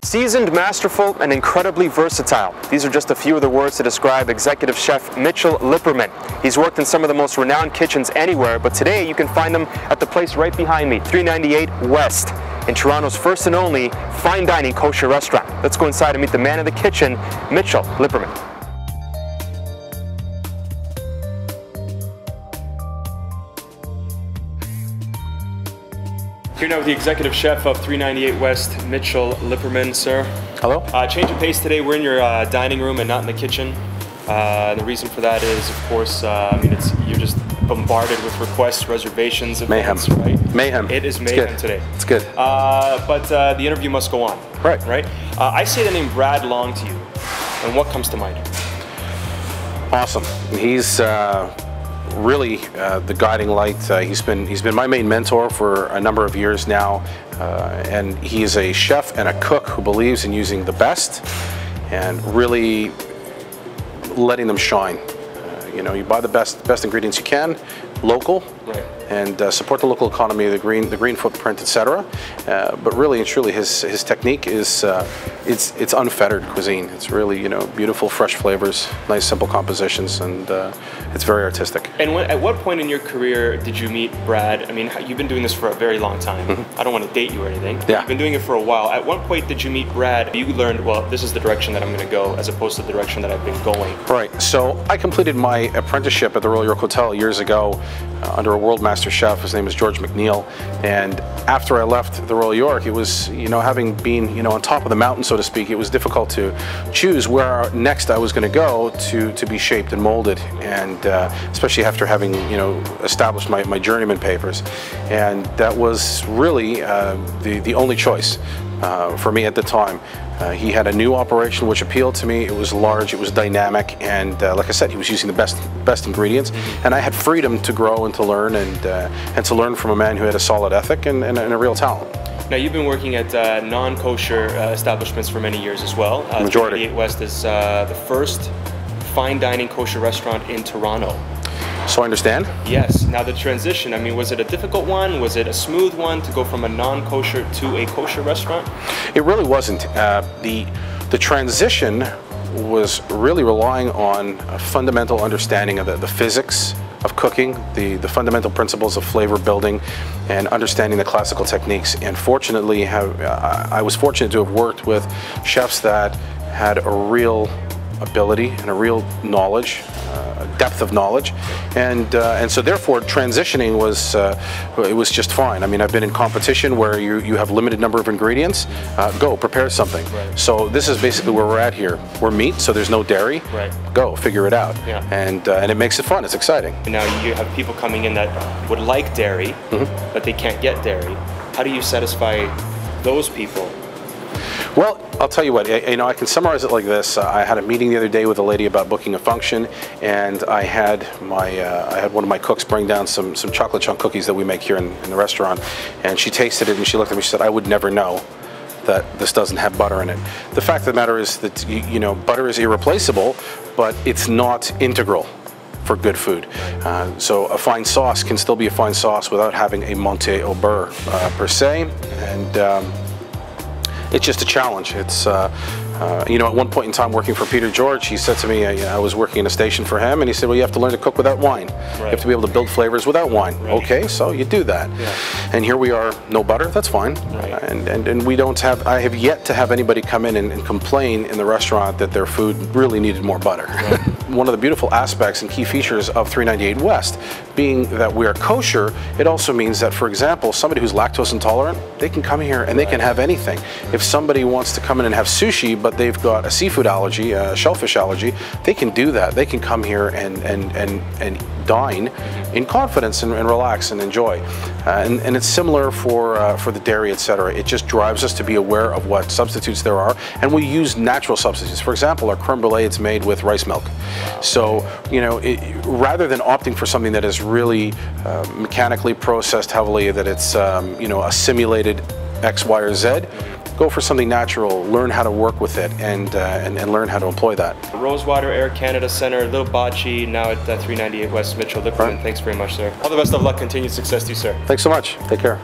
Seasoned, masterful, and incredibly versatile. These are just a few of the words to describe Executive Chef Mitchell Lipperman. He's worked in some of the most renowned kitchens anywhere, but today you can find him at the place right behind me, 398 West, in Toronto's first and only fine dining kosher restaurant. Let's go inside and meet the man of the kitchen, Mitchell Lipperman. Here now with the executive chef of 398 West, Mitchell Lipperman, sir. Hello. Change of pace today. We're in your dining room and not in the kitchen. The reason for that is, of course, you're just bombarded with requests, reservations, events, mayhem. Right? Mayhem. It is mayhem today. It's good. But the interview must go on. Right. Right. I say the name Brad Long to you, and what comes to mind? Awesome. He's really the guiding light. He's been my main mentor for a number of years now, and he is a chef and a cook who believes in using the best and really letting them shine. You buy the best ingredients you can, local, right, and support the local economy, the green footprint, etc. But really and truly, his technique is it's unfettered cuisine. It's really beautiful, fresh flavors, nice simple compositions, and it's very artistic. And at what point in your career did you meet Brad? I mean, you've been doing this for a very long time. Mm-hmm. I don't want to date you or anything. Yeah. You've been doing it for a while. At what point did you meet Brad? You learned, well, this is the direction that I'm going to go, as opposed to the direction that I've been going. Right. So I completed my apprenticeship at the Royal York Hotel years ago under a world master chef. His name is George McNeil. And after I left the Royal York, it was, having been, on top of the mountain, so to speak, it was difficult to choose where next I was going to go to be shaped and molded, and especially after having, established my journeyman papers. And that was really the only choice for me at the time. He had a new operation which appealed to me. It was large, it was dynamic, and like I said, he was using the best ingredients. Mm-hmm. And I had freedom to grow and to learn, and to learn from a man who had a solid ethic and a real talent. Now, you've been working at non-kosher establishments for many years as well. Majority. 398 West is the first fine dining kosher restaurant in Toronto. So I understand? Yes. Now the transition, was it a difficult one? Was it a smooth one to go from a non-kosher to a kosher restaurant? It really wasn't. The transition was really relying on a fundamental understanding of the physics of cooking, the fundamental principles of flavor building, and understanding the classical techniques. And fortunately, I was fortunate to have worked with chefs that had a real ability and a real knowledge, depth of knowledge, and so therefore transitioning was just fine. I've been in competition where you have limited number of ingredients. Go prepare something. Right. So this is basically where we're at here. We're meat, so there's no dairy. Right. Go figure it out. Yeah. And it makes it fun. It's exciting. And now you have people coming in that would like dairy, mm-hmm, but they can't get dairy. How do you satisfy those people? Well, I'll tell you what, I can summarize it like this. I had a meeting the other day with a lady about booking a function, and I had one of my cooks bring down some chocolate chunk cookies that we make here in the restaurant, and she tasted it and she looked at me and she said, I would never know that this doesn't have butter in it. The fact of the matter is that, butter is irreplaceable, but it's not integral for good food. So a fine sauce can still be a fine sauce without having a Monte au beurre per se, and it's just a challenge. It's, at one point in time working for Peter George, he said to me, I was working in a station for him, and he said, well, you have to learn to cook without wine. Right. You have to be able to build flavors without wine. Right. Okay, so you do that. Yeah. And here we are, no butter, that's fine. Right. And we don't have, I have yet to have anybody come in and complain in the restaurant that their food really needed more butter. Right. One of the beautiful aspects and key features of 398 West, being that we are kosher, it also means that, for example, somebody who's lactose intolerant, they can come here and they can have anything. If somebody wants to come in and have sushi, but they've got a seafood allergy, a shellfish allergy, they can do that. They can come here and dine in confidence and relax and enjoy. And it's similar for the dairy, etc. It just drives us to be aware of what substitutes there are, and we use natural substitutes. For example, our creme brulee is made with rice milk. So, rather than opting for something that is really mechanically processed heavily, that it's, a simulated X, Y, or Z, go for something natural, learn how to work with it, and learn how to employ that. Rosewater, Air Canada Centre, Little Bocce, now at 398 West, Mitchell Lipperman. Right. Thanks very much, sir. All the best of luck, continued success to you, sir. Thanks so much. Take care.